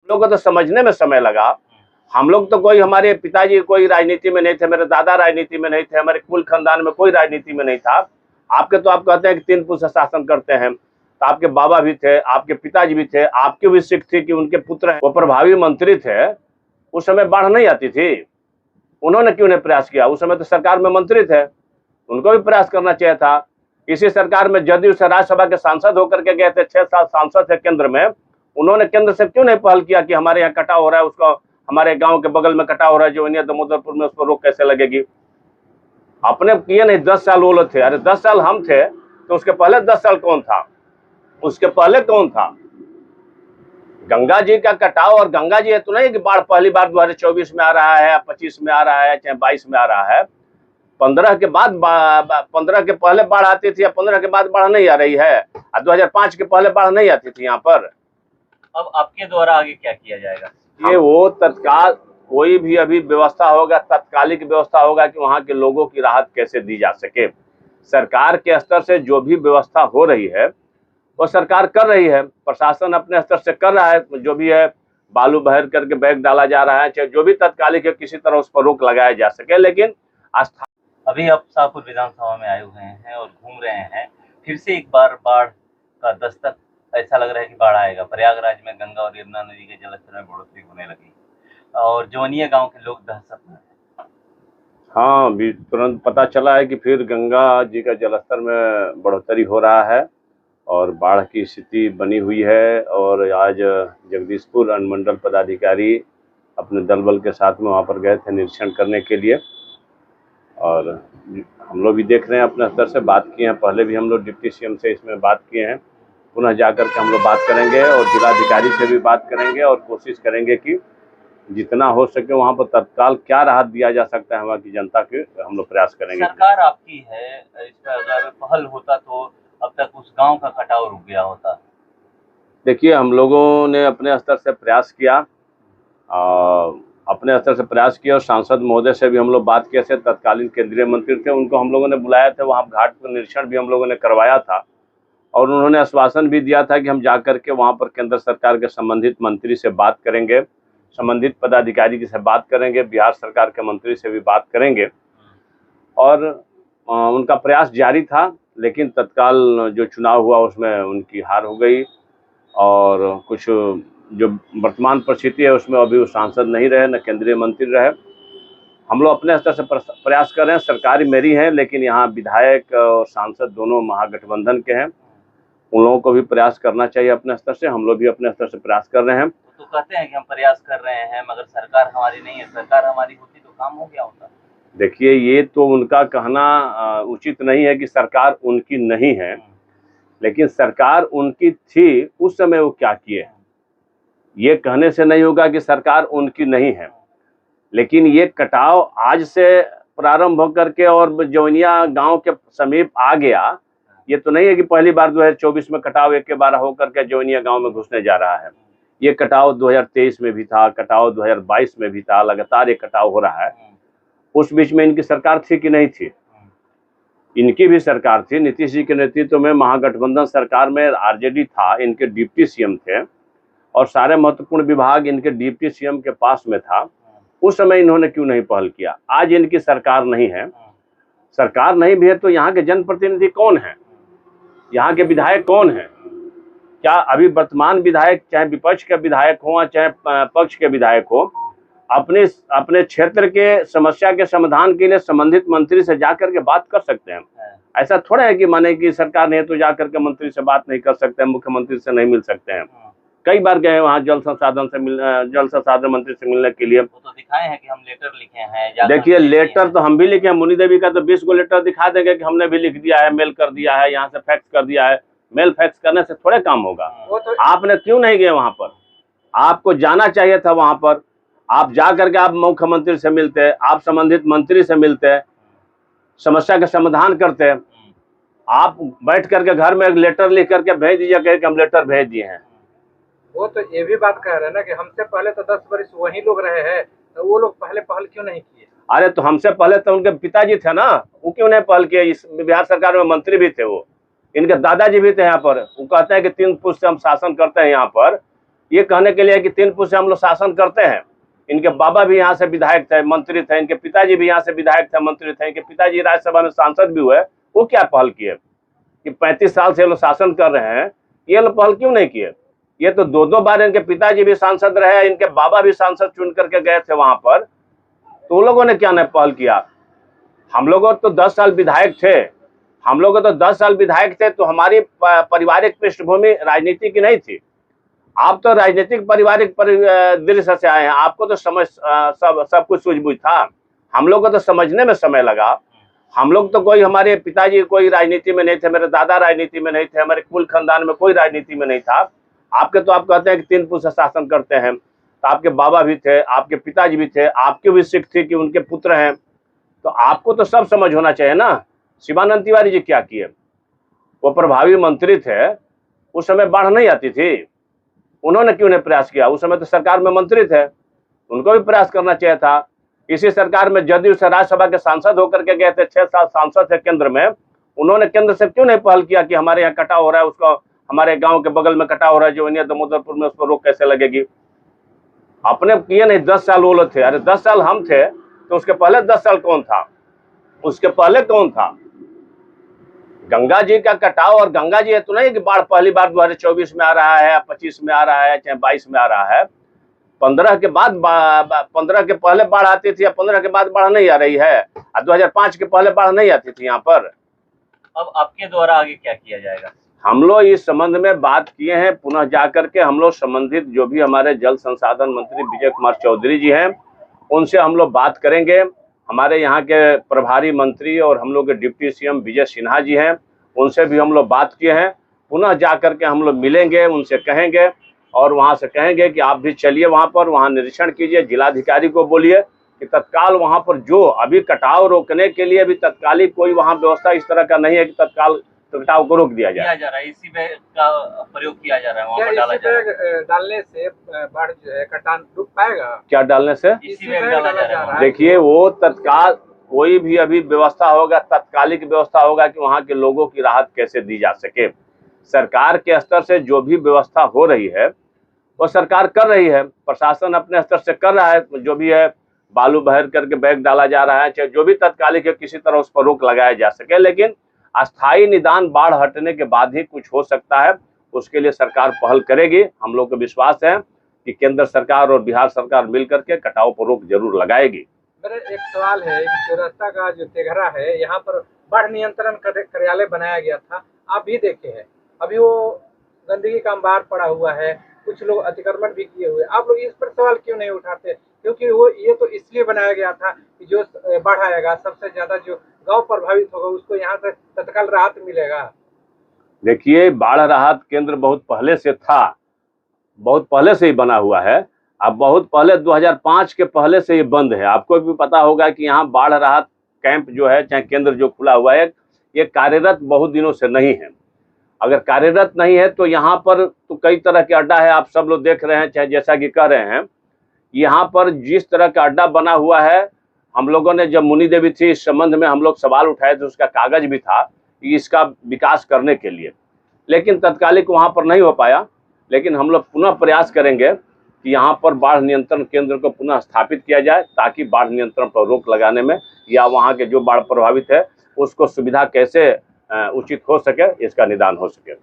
लोगों को तो समझने में समय लगा। हम लोग तो कोई, हमारे पिताजी कोई राजनीति में नहीं थे, मेरे दादा राजनीति में नहीं थे, हमारे कुल खानदान में कोई राजनीति में नहीं था। आपके तो आप कहते हैं कि 3 पुरुष शासन करते हैं, तो आपके बाबा भी थे, आपके पिताजी भी थे, आपकी भी सीख थी कि उनके पुत्र वो प्रभावी मंत्री थे। उस समय बाढ़ नहीं आती थी, उन्होंने क्यों नहीं प्रयास किया? उस समय तो सरकार में मंत्री थे, उनको भी प्रयास करना चाहिए था। इसी सरकार में जदयू से राज्यसभा के सांसद होकर के गए थे, 6 साल सांसद थे केंद्र में, उन्होंने केंद्र से क्यों नहीं पहल किया कि हमारे यहाँ कटाव हो रहा है, उसको हमारे गांव के बगल में कटाव हो रहा है जवनिया दामोदरपुर में, उसको रोक कैसे लगेगी? अपने किए नहीं। 10 साल वो लोग थे। अरे 10 साल हम थे तो उसके पहले 10 साल कौन था? उसके पहले कौन था? गंगा जी का कटाव, और गंगा जी है तो नहीं कि बाढ़ पहली बार 2024 में आ रहा है, 25 में आ रहा है, चाहे 22 में आ रहा है। 15 के बाद 15 के पहले बाढ़ आती थी, या 15 के बाद बाढ़ नहीं आ रही है, और 2005 के पहले बाढ़ नहीं आती थी यहाँ पर। अब आपके द्वारा आगे क्या किया जाएगा? ये वो तत्काल कोई भी अभी व्यवस्था होगा, तत्कालिक व्यवस्था होगा कि वहां के लोगों की राहत कैसे दी जा सके। सरकार के स्तर से जो भी व्यवस्था हो रही है वो सरकार कर रही है, प्रशासन अपने स्तर से कर रहा है, जो भी है बालू बहर करके बैग डाला जा रहा है, चाहे जो भी तत्कालिक है किसी तरह उस पर रोक लगाया जा सके। लेकिन अभी आप शाहपुर विधानसभा में आए हुए हैं और घूम रहे हैं, फिर से एक बार बाढ़ का दस्तक, ऐसा लग रहा है कि बाढ़ आएगा। प्रयागराज में गंगा और यमुना नदी के जलस्तर में बढ़ोतरी होने लगी और जवनिया गांव के लोग दहशत में हैं। हाँ, भी तुरंत पता चला है कि फिर गंगा जी का जलस्तर में बढ़ोतरी हो रहा है और बाढ़ की स्थिति बनी हुई है। और आज जगदीशपुर अनुमंडल पदाधिकारी अपने दल बल के साथ में वहाँ पर गए थे निरीक्षण करने के लिए, और हम लोग भी देख रहे हैं, अपने स्तर से बात किए हैं। पहले भी हम लोग डिप्टी सीएम से इसमें बात किए हैं, पुनः जाकर के हम लोग बात करेंगे और जिलाधिकारी से भी बात करेंगे और कोशिश करेंगे कि जितना हो सके वहाँ पर तत्काल क्या राहत दिया जा सकता है वहाँ की जनता के, हम लोग प्रयास करेंगे। सरकार आपकी है, इस पर अगर पहल होता तो अब तक उस गांव का कटाव रुक गया होता। देखिए, हम लोगों ने अपने स्तर से प्रयास किया, और सांसद महोदय से भी हम लोग बात किए थे, तत्कालीन केंद्रीय मंत्री थे, उनको हम लोगों ने बुलाया था, वहाँ घाट पर निरीक्षण भी हम लोगों ने करवाया था, और उन्होंने आश्वासन भी दिया था कि हम जाकर के वहाँ पर केंद्र सरकार के संबंधित मंत्री से बात करेंगे, संबंधित पदाधिकारी से बात करेंगे, बिहार सरकार के मंत्री से भी बात करेंगे, और उनका प्रयास जारी था। लेकिन तत्काल जो चुनाव हुआ उसमें उनकी हार हो गई, और कुछ जो वर्तमान परिस्थिति है उसमें अभी वो सांसद नहीं रहे, न केंद्रीय मंत्री रहे। हम लोग अपने स्तर से प्रयास कर रहे हैं, सरकारी मेरी है, लेकिन यहाँ विधायक और सांसद दोनों महागठबंधन के हैं, उन लोगों को भी प्रयास करना चाहिए अपने स्तर से। हम लोग भी अपने स्तर से प्रयास कर रहे हैं। तो कहते हैं कि हम प्रयास कर रहे हैं मगर सरकार हमारी नहीं है, सरकार हमारी होती तो काम हो गया होता। देखिए, ये तो उनका कहना उचित नहीं है कि सरकार उनकी नहीं है, लेकिन सरकार उनकी थी, उस समय वो क्या किए, ये कहने से नहीं होगा कि सरकार उनकी नहीं है। लेकिन ये कटाव आज से प्रारंभ होकर के और जवनिया गांव के समीप आ गया, ये तो नहीं है कि पहली बार 2024 में कटाव एक के बार होकर के जवनिया गांव में घुसने जा रहा है। ये कटाव 2023 में भी था, कटाव 2022 में भी था, लगातार ये कटाव हो रहा है। उस बीच में इनकी सरकार थी कि नहीं थी? इनकी भी सरकार थी, नीतीश जी के नेतृत्व में महागठबंधन सरकार में आरजेडी था, इनके डिप्टी सीएम थे, और सारे महत्वपूर्ण विभाग इनके डिप्टी सीएम के पास में था। उस समय इन्होंने क्यों नहीं पहल किया? आज इनकी सरकार नहीं है, सरकार नहीं भी है तो यहाँ के जनप्रतिनिधि कौन है, यहाँ के विधायक कौन है? क्या अभी वर्तमान विधायक, चाहे विपक्ष के विधायक हो चाहे पक्ष के विधायक हो, अपने क्षेत्र के समस्या के समाधान के लिए संबंधित मंत्री से जाकर के बात कर सकते हैं? ऐसा थोड़ा है कि माने कि सरकार नहीं तो जाकर के मंत्री से बात नहीं कर सकते हैं, मुख्यमंत्री से नहीं मिल सकते हैं। कई बार गए वहाँ जल संसाधन मंत्री से मिलने के लिए। वो तो दिखाए हैं कि हम लेटर लिखे हैं। देखिए, लेटर तो हम भी लिखे हैं, मुनि देवी का तो 20 गो लेटर दिखा देंगे कि हमने भी लिख दिया है, मेल कर दिया है, यहाँ से फैक्स कर दिया है। मेल फैक्स करने से थोड़े काम होगा। आपने क्यों नहीं गए वहां पर? आपको जाना चाहिए था वहां पर। आप जा करके आप मुख्यमंत्री से मिलते, आप संबंधित मंत्री से मिलते, समस्या का समाधान करते। आप बैठ करके घर में एक लेटर लिख करके भेज दीजिए, कह के हम लेटर भेज दिए हैं। वो तो ये भी बात कह रहे हैं ना कि हमसे पहले तो 10 वर्ष वही लोग रहे हैं, तो वो लोग पहले पहल क्यों नहीं किए? अरे तो हमसे पहले तो उनके पिताजी थे ना, वो क्यों नहीं पहल किए? इस बिहार सरकार में मंत्री भी थे, वो इनके दादाजी भी थे यहाँ पर। वो कहते हैं कि 3 पुरुष से हम शासन करते हैं यहाँ पर, ये कहने के लिए कि 3 पुरुष से हम लोग शासन करते हैं। इनके बाबा भी यहाँ से विधायक थे, मंत्री थे, इनके पिताजी भी यहाँ से विधायक थे, मंत्री थे, इनके पिताजी राज्यसभा में सांसद भी हुए। वो क्या पहल किए कि 35 साल से ये लोग शासन कर रहे हैं, ये लोग पहल क्यों नहीं किए? ये तो 2-2 बार इनके पिताजी भी सांसद रहे, इनके बाबा भी सांसद चुन करके गए थे वहां पर, तो उन लोगों ने क्या नहीं पहल किया? हम लोग तो 10 साल विधायक थे, हम लोग तो 10 साल विधायक थे, तो हमारी पारिवारिक पृष्ठभूमि राजनीति की नहीं थी। आप तो राजनीतिक पारिवारिक दृश्य से आए हैं, आपको तो समझ सब कुछ सूझबूझ था। हम लोग को तो समझने में समय लगा। हम लोग तो कोई, हमारे पिताजी कोई राजनीति में नहीं थे, मेरे दादा राजनीति में नहीं थे, हमारे कुल खानदान में कोई राजनीति में नहीं था। आपके तो आप कहते हैं कि 3 पुरुष शासन करते हैं, तो आपके बाबा भी थे, आपके पिताजी भी थे, आपकी भी सिख थी कि उनके पुत्र हैं, तो आपको तो सब समझ होना चाहिए ना। शिवानंद तिवारी जी क्या किए? वो प्रभावी मंत्री थे, उस समय बाढ़ नहीं आती थी, उन्होंने क्यों नहीं प्रयास किया? उस समय तो सरकार में मंत्री थे, उनको भी प्रयास करना चाहिए था। इसी सरकार में जदयू से राज्यसभा के सांसद होकर के गए थे, 6 साल सांसद थे केंद्र में, उन्होंने केंद्र से क्यों नहीं पहल किया कि हमारे यहाँ कटाव हो रहा है, उसको हमारे गांव के बगल में कटाव हो रहा है जो दामोदरपुर में, उस पर रोक कैसे लगेगी? अपने किए नहीं। 10 साल वो लोग थे। अरे 10 साल हम थे तो उसके पहले 10 साल कौन था? उसके पहले कौन था? गंगा जी का कटाव, और गंगा जी है तो नहीं कि बाढ़ पहली बार 2024 में आ रहा है, 25 में आ रहा है, चाहे 22 में आ रहा है। 15 के बाद 15 के पहले बाढ़ आती थी, या 15 के बाद बाढ़ नहीं आ रही है, और 2005 के पहले बाढ़ नहीं आती थी यहाँ पर। अब आपके द्वारा आगे क्या किया जाएगा? हम लोग इस संबंध में बात किए हैं, पुनः जाकर के हम लोग संबंधित जो भी हमारे जल संसाधन मंत्री विजय कुमार चौधरी जी हैं, उनसे हम लोग बात करेंगे। हमारे यहाँ के प्रभारी मंत्री और हम लोग के डिप्टी सीएम विजय सिन्हा जी हैं, उनसे भी हम लोग बात किए हैं। पुनः जाकर के हम लोग मिलेंगे, उनसे कहेंगे और वहाँ से कहेंगे कि आप भी चलिए वहाँ पर, वहाँ निरीक्षण कीजिए, जिलाधिकारी को बोलिए कि तत्काल वहाँ पर जो अभी कटाव रोकने के लिए भी तत्कालिक कोई वहाँ व्यवस्था इस तरह का नहीं है कि तत्काल कटाव को रोक दिया जाए। जा रहा है, इसी बैग का प्रयोग किया जा रहा है, वहाँ पर डाला जा रहा है। डालने से बाढ़ जो है कटान रुक पाएगा? क्या डालने से? इसी बैग डाला जा रहा है। देखिए, वो तत्काल कोई भी अभी व्यवस्था होगा, तत्कालिक व्यवस्था होगा कि वहाँ के लोगों की राहत कैसे दी जा सके। सरकार के स्तर से जो भी व्यवस्था हो रही है वो सरकार कर रही है, प्रशासन अपने स्तर से कर रहा है, जो भी है बालू भर करके बैग डाला जा रहा है, चाहे जो भी तत्कालिक है, किसी तरह उस पर रोक लगाया जा सके। लेकिन अस्थायी निदान बाढ़ हटने के बाद ही कुछ हो सकता है, उसके लिए सरकार पहल करेगी। हम लोग को विश्वास है कि केंद्र सरकार और बिहार सरकार मिलकर के कटाव पर रोक जरूर लगाएगी। मेरा एक सवाल है, चौरस्ता का जो तेघरा है, यहाँ पर बाढ़ नियंत्रण कार्यालय बनाया गया था, आप भी देखे हैं, अभी वो गंदगी का अंबार पड़ा हुआ है, कुछ लोग अतिक्रमण भी किए हुए। आप लोग इस पर सवाल क्यों नहीं उठाते? क्योंकि वो ये तो इसलिए बनाया गया था कि जो बाढ़ आएगा, सबसे ज्यादा जो गांव प्रभावित होगा उसको यहाँ से तत्काल राहत मिलेगा। देखिए, बाढ़ राहत केंद्र बहुत पहले से था, बहुत पहले से ही बना हुआ है। अब बहुत पहले 2005 के पहले से ये बंद है। आपको भी पता होगा कि यहाँ बाढ़ राहत कैंप जो है, चाहे केंद्र जो खुला हुआ है, ये कार्यरत बहुत दिनों से नहीं है। अगर कार्यरत नहीं है तो यहाँ पर तो कई तरह के अड्डा है, आप सब लोग देख रहे हैं, चाहे जैसा कि कह रहे हैं। यहाँ पर जिस तरह का अड्डा बना हुआ है, हम लोगों ने जब मुनि देवी थी इस संबंध में हम लोग सवाल उठाए थे, उसका कागज भी था कि इसका विकास करने के लिए, लेकिन तत्कालिक वहाँ पर नहीं हो पाया। लेकिन हम लोग पुनः प्रयास करेंगे कि यहाँ पर बाढ़ नियंत्रण केंद्र को पुनः स्थापित किया जाए, ताकि बाढ़ नियंत्रण पर रोक लगाने में या वहाँ के जो बाढ़ प्रभावित है उसको सुविधा कैसे उचित हो सके, इसका निदान हो सके।